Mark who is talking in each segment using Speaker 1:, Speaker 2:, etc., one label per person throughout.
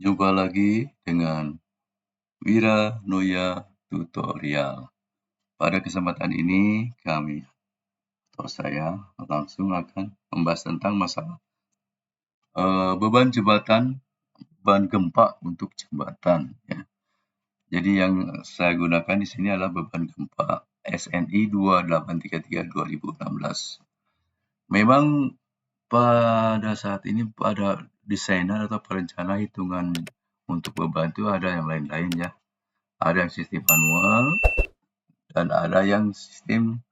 Speaker 1: Jumpa lagi dengan Wira Noya Tutorial. Pada kesempatan ini saya langsung akan membahas tentang masalah beban jembatan, beban gempa untuk jembatan. Ya. Jadi yang saya gunakan di sini adalah beban gempa SNI 2833/2016. Memang pada saat ini pada desainer atau perencana hitungan untuk beban itu ada yang lain-lain ya. Ada yang sistem manual dan ada yang sistem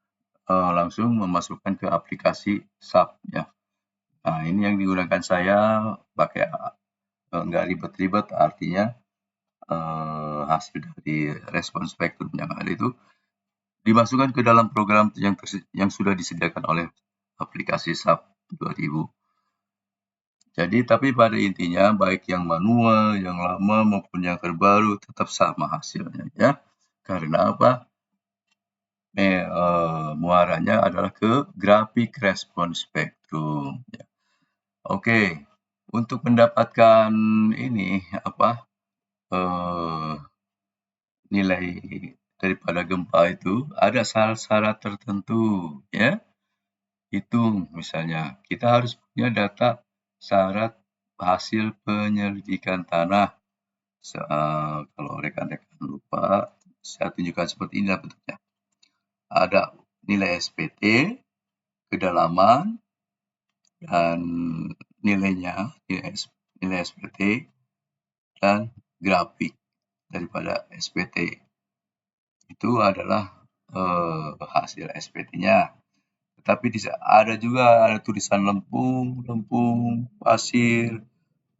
Speaker 1: langsung memasukkan ke aplikasi SAP ya. Nah, ini yang digunakan saya pakai nggak ribet-ribet, artinya hasil dari respon spektrum yang ada itu dimasukkan ke dalam program yang sudah disediakan oleh aplikasi SAP 2000. Jadi, tapi pada intinya baik yang manual, yang lama maupun yang terbaru tetap sama hasilnya ya. Karena apa? Muaranya adalah ke grafik respon spektrum. Ya. Oke, untuk mendapatkan ini nilai daripada gempa itu ada syarat-syarat tertentu ya. Hitung misalnya kita harus punya data syarat hasil penyelidikan tanah. Kalau rekan-rekan lupa, saya tunjukkan seperti ini bentuknya. Ada nilai SPT, kedalaman, dan nilai SPT, dan grafik daripada SPT. Itu adalah hasil SPT-nya. Tetapi ada juga tulisan lempung, pasir,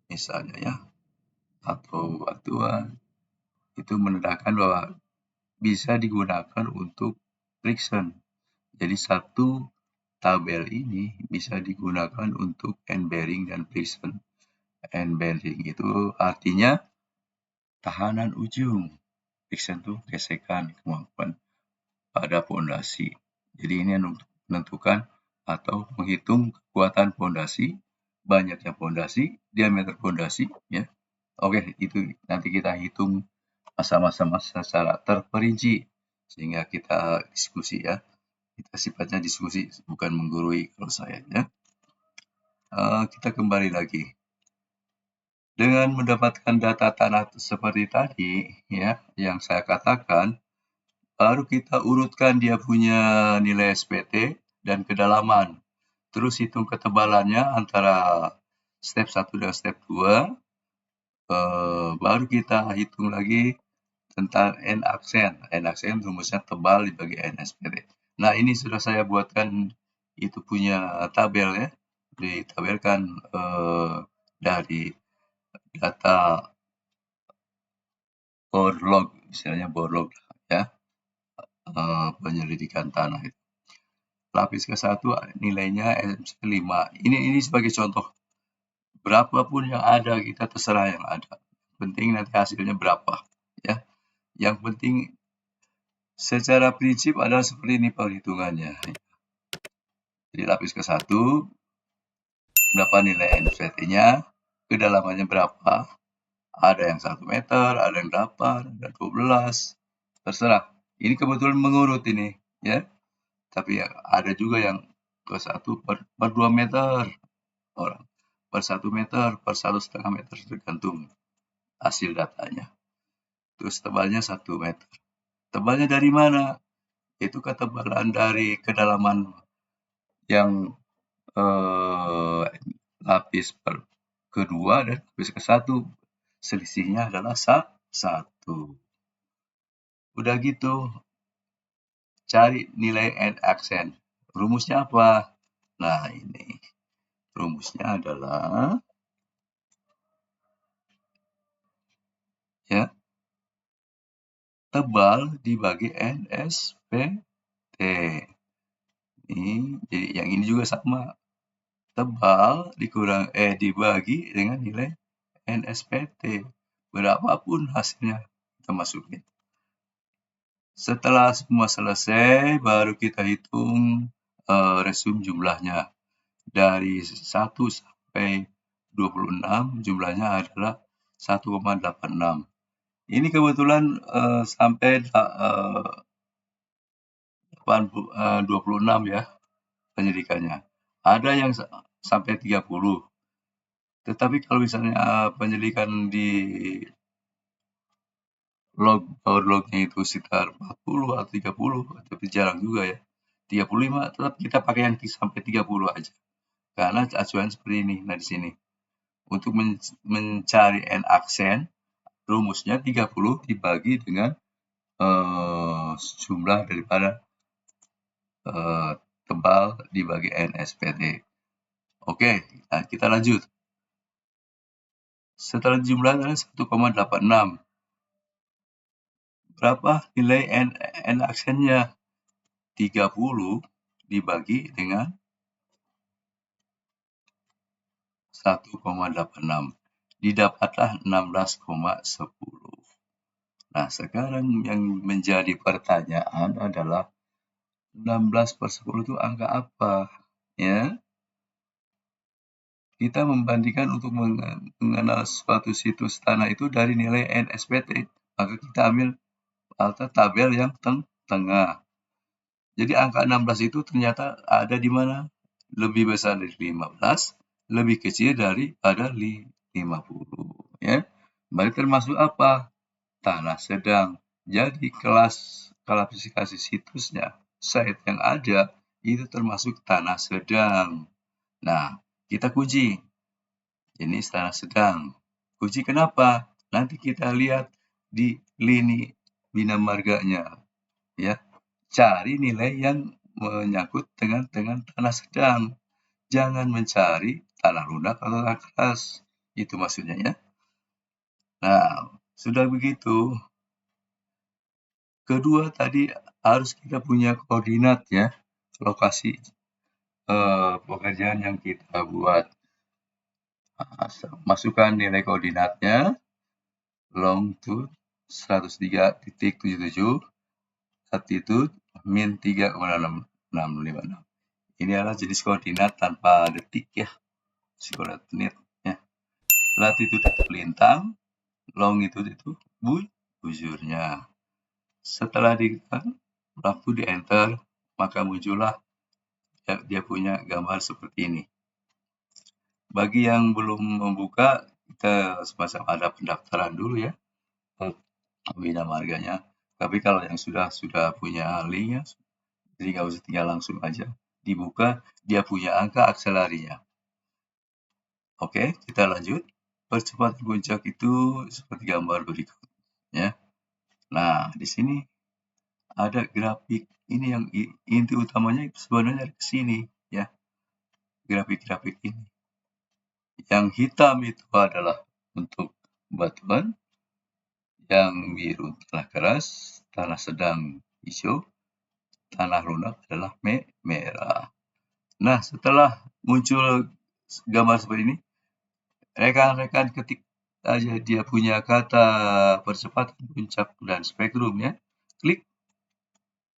Speaker 1: misalnya ya, atau batuan. Itu menandakan bahwa bisa digunakan untuk friction. Jadi satu tabel ini bisa digunakan untuk end bearing dan friction. End bearing itu artinya tahanan ujung. Friction itu gesekan, kemampuan pada pondasi. Jadi ini untuk menentukan atau menghitung kekuatan pondasi, banyaknya pondasi, diameter pondasi ya. Oke, itu nanti kita hitung masa-masa secara terperinci sehingga kita diskusi ya. Kita sifatnya diskusi, bukan menggurui kalau saya ya. Kita kembali lagi. Dengan mendapatkan data tanah seperti tadi ya, yang saya katakan, baru kita urutkan dia punya nilai SPT dan kedalaman. Terus hitung ketebalannya antara step 1 dan step 2. Baru kita hitung lagi tentang N aksen. N aksen rumusnya tebal dibagi N SPT. Nah, ini sudah saya buatkan itu punya tabel ya. Ditabelkan dari data borlog, misalnya borlog ya, penyelidikan tanah itu. Lapis ke-1 nilainya MC5. Ini sebagai contoh. Berapapun yang ada, kita terserah yang ada. Penting nanti hasilnya berapa ya. Yang penting secara prinsip adalah seperti ini perhitungannya. Jadi lapis ke-1 berapa nilai NCT-nya, kedalamannya berapa. Ada yang 1 meter, ada yang 8, ada 12. Terserah. Ini kebetulan mengurut ini ya. Tapi ada juga yang ke 1 per 2 meter orang, per 1 meter, per 1,5 meter, tergantung hasil datanya. Terus tebalnya 1 meter. Tebalnya dari mana? Itu ketebalan dari kedalaman yang lapis kedua dan lapis ke-1. Selisihnya adalah 1. Udah gitu, cari nilai N aksen. Rumusnya apa? Nah, ini. Rumusnya adalah ya, tebal dibagi NSPT. Ini, jadi yang ini juga sama. Tebal dibagi dengan nilai NSPT. Berapapun hasilnya kita masukin. Setelah semua selesai, baru kita hitung resume jumlahnya. Dari 1 sampai 26 jumlahnya adalah 1,86. Ini kebetulan sampai 26 ya penyelidikannya. Ada yang sampai 30. Tetapi kalau misalnya penyelidikan di power lognya itu sekitar 40 atau 30, tapi jarang juga ya. 35, tetap kita pakai yang sampai 30 aja. Karena acuan seperti ini. Nah, di sini. Untuk mencari n aksen, rumusnya 30 dibagi dengan jumlah daripada tebal dibagi n SPT. Oke, nah kita lanjut. Setelah jumlahnya 1,86. Berapa nilai n aksennya? 30 dibagi dengan 1,86. Didapatlah 16,10. Nah, sekarang yang menjadi pertanyaan adalah 16/10 itu angka apa? Ya, kita membandingkan untuk mengenal suatu situs tanah itu dari nilai NSPT. Maka kita ambil tabel yang tengah. Jadi angka 16 itu ternyata ada di mana? Lebih besar dari 15, lebih kecil daripada 50. Ya, berarti termasuk apa? Tanah sedang. Jadi kelas klasifikasi situsnya, site yang ada, itu termasuk tanah sedang. Nah, kita kunci. Ini tanah sedang. Kunci kenapa? Nanti kita lihat di lini bina marganya. Ya, cari nilai yang menyangkut dengan tanah sedang. Jangan mencari tanah lunak atau tanah keras. Itu maksudnya ya. Nah, sudah begitu. Kedua tadi harus kita punya koordinat ya, lokasi pekerjaan yang kita buat. Masukkan nilai koordinatnya, longitude 103.77, latitude min 3,656. Ini adalah jenis koordinat tanpa detik ya, koordinat menit ya. Latitude itu lintang, longitude itu bujurnya. Setelah waktu di enter, maka muncullah dia punya gambar seperti ini. Bagi yang belum membuka, kita semacam ada pendaftaran dulu ya, bina marganya. Tapi kalau yang sudah punya linknya, jadi nggak usah tinggal langsung aja dibuka, dia punya angka akselarinya. Oke, kita lanjut. Percepatan puncak itu seperti gambar berikut ya. Nah, di sini ada grafik. Ini yang inti utamanya sebenarnya di sini ya. Grafik-grafik ini. Yang hitam itu adalah untuk batuan, yang biru tanah keras, tanah sedang hijau, tanah lunak adalah merah. Nah, setelah muncul gambar seperti ini, rekan-rekan ketik aja dia punya kata percepatan puncak dan spektrum ya, klik,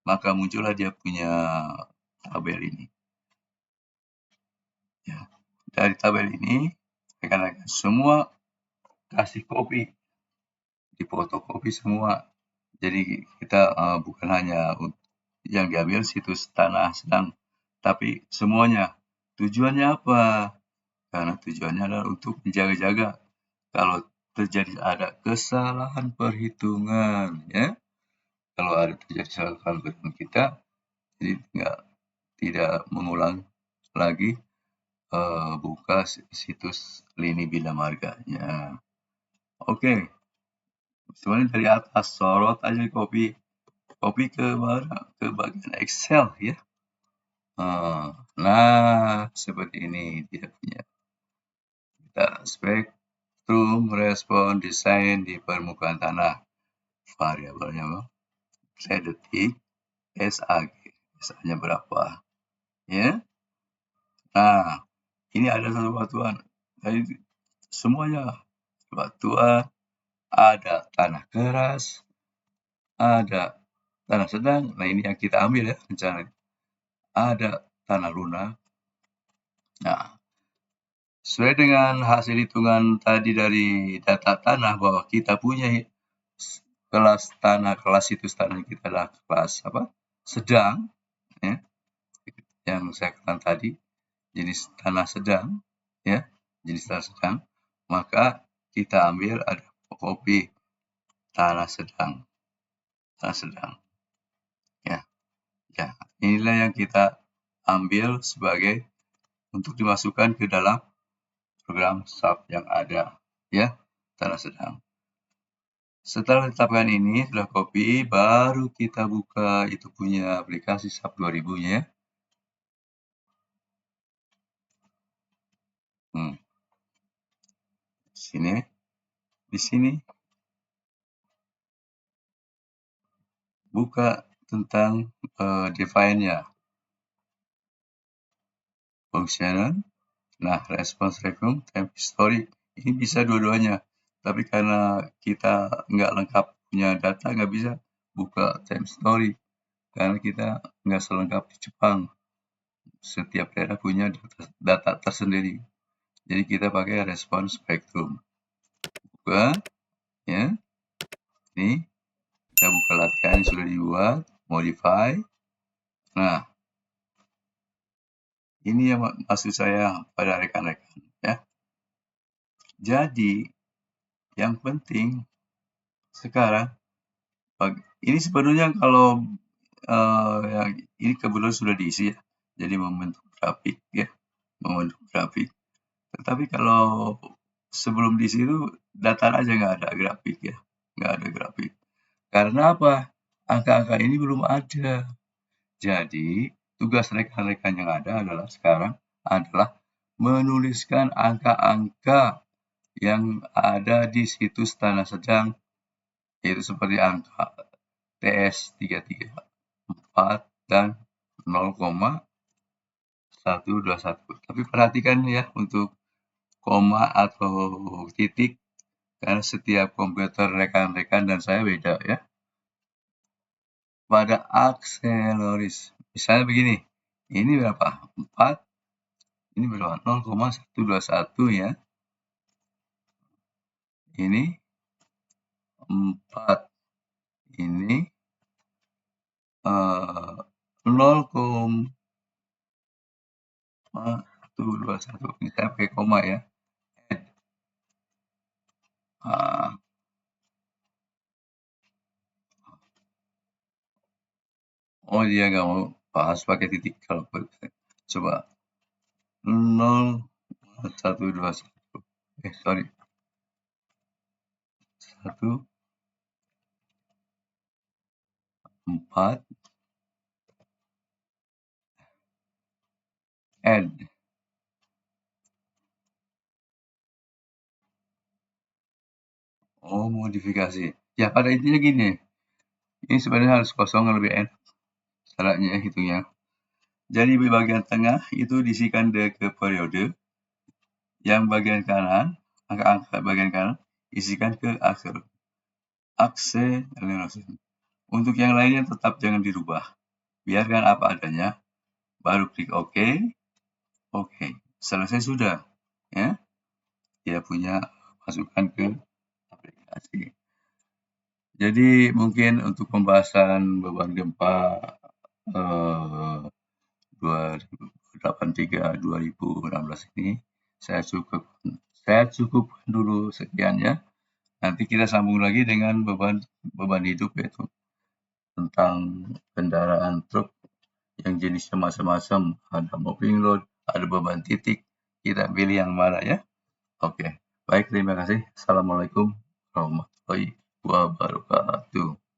Speaker 1: maka muncullah dia punya tabel ini. Ya. Dari tabel ini, rekan-rekan semua kasih copy, difotokopi semua. Jadi kita bukan hanya yang diambil situs tanah sedang, tapi semuanya. Tujuannya apa? Karena tujuannya adalah untuk menjaga-jaga kalau terjadi ada kesalahan perhitungan ya. Kalau ada terjadi kesalahan perhitungan kita, jadi tidak mengulang lagi buka situs lini bina marganya. Oke. Sebenarnya dari atas sorot aja copy ke mana? Ke bagian Excel ya. Nah, seperti ini dia punya. Kita spektrum respon desain di permukaan tanah. Variabelnya detik, SAG. SA-nya berapa? Ya. Nah, ini ada satu batuan. Jadi semuanya batuan, ada tanah keras, ada tanah sedang. Nah, ini yang kita ambil ya rencana. Ada tanah lunak. Nah, Sesuai dengan hasil hitungan tadi dari data tanah bahwa kita punya kelas tanah, kelas situs tanah kita adalah kelas sedang, ya, yang saya katakan tadi, jenis tanah sedang, ya, jenis tanah sedang, maka kita ambil ada kopi tanah sedang, ya. Ya, inilah yang kita ambil sebagai untuk dimasukkan ke dalam program SAP yang ada, ya, tanah sedang. Setelah ditetapkan ini, sudah copy, baru kita buka itu punya aplikasi SAP 2000-nya. Di sini buka tentang define-nya, functional. Nah, response requiem, time history, ini bisa dua-duanya. Tapi karena kita nggak lengkap punya data, nggak bisa buka time story. Karena kita nggak selengkap di Jepang. Setiap daerah punya data tersendiri. Jadi kita pakai response spectrum. Buka, ya. Ini kita buka latihan yang sudah dibuat, modify. Nah, ini yang maksud saya pada rekan-rekan, ya. Jadi, yang penting sekarang, ini sebenarnya kalau ini kebetulan sudah diisi, ya. Jadi membentuk grafik, ya, membentuk grafik. Tetapi kalau sebelum diisi itu datar aja, nggak ada grafik, ya, nggak ada grafik. Karena apa? Angka-angka ini belum ada. Jadi, tugas rekan-rekan yang ada adalah sekarang adalah menuliskan angka-angka yang ada di situs tanah sedang, yaitu seperti angka TS 334 dan 0,121. Tapi perhatikan ya untuk koma atau titik, karena setiap komputer rekan-rekan dan saya beda, ya. Pada akseleris, misalnya begini, ini berapa? 4, ini berapa? 0,121, ya. Ini 4, ini 0,121, ini saya pakai koma, ya. Oh, dia nggak mau bahas pakai titik. Kalau coba 0,121, sorry, 1, 4, add. Oh, modifikasi. Ya, pada intinya gini, ini sebenarnya harus kosong lebih enak caranya hitungnya. Jadi di bagian tengah itu diisikan ke periode, yang bagian kanan, angka-angka bagian kanan isikan ke akselerasi. Untuk yang lainnya tetap jangan dirubah, biarkan apa adanya, baru klik OK. Oke, selesai sudah, ya. Dia punya masukkan ke aplikasi. Jadi mungkin untuk pembahasan beban gempa 2083-2016 ini saya cukupkan dulu sekian, ya. Nanti kita sambung lagi dengan beban hidup, yaitu tentang kendaraan truk yang jenisnya macam-macam, ada moving load, ada beban titik, kita pilih yang mana, ya. Oke, baik, terima kasih. Assalamualaikum warahmatullahi wabarakatuh.